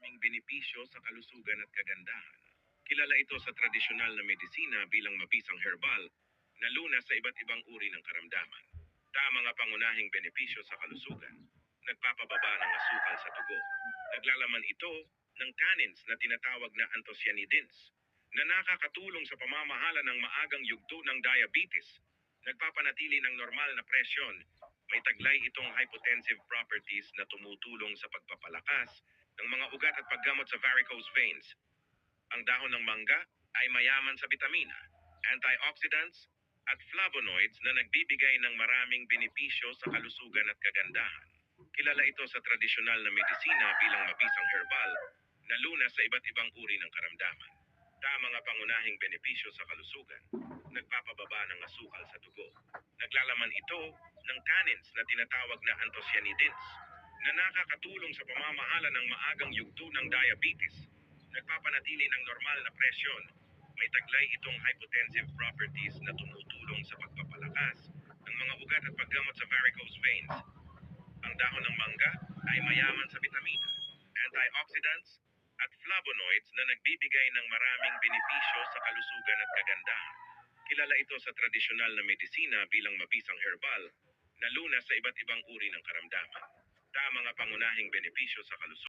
maraming benepisyo sa kalusugan at kagandahan. Kilala ito sa tradisyonal na medisina bilang mabisang herbal na lunas sa iba't ibang uri ng karamdaman. Mga pangunahing benepisyo sa kalusugan. Nagpapababa ng asukal sa dugo. Naglalaman ito ng tannins na tinatawag na anthocyanidins na nakakatulong sa pamamahala ng maagang yugto ng diabetes. Nagpapanatili ng normal na presyon. May taglay itong hypotensive properties na tumutulong sa pagpapalakas ng mga ugat at paggamot sa varicose veins. Ang dahon ng mangga ay mayaman sa bitamina, antioxidants, at flavonoids na nagbibigay ng maraming benepisyo sa kalusugan at kagandahan. Kilala ito sa tradisyonal na medisina bilang mabisang herbal na lunas sa iba't ibang uri ng karamdaman. Mga pangunahing benepisyo sa kalusugan. Nagpapababa ng asukal sa dugo. Naglalaman ito ng tannins na tinatawag na anthocyanidins na nakakatulong sa pamamahala ng maagang yugto ng diabetes. Nagpapanatili ng normal na presyon. May taglay itong hypotensive properties na tumutulong sa pagpapalakas ng mga ugat at paggamot sa varicose veins. Ang dahon ng mangga ay mayaman sa bitamina, antioxidants, at flavonoids na nagbibigay ng maraming benepisyo sa kalusugan at kagandahan. Kilala ito sa tradisyonal na medisina bilang mabisang herbal na lunas sa iba't ibang uri ng karamdaman. Mga pangunahing benepisyo sa kalusugan.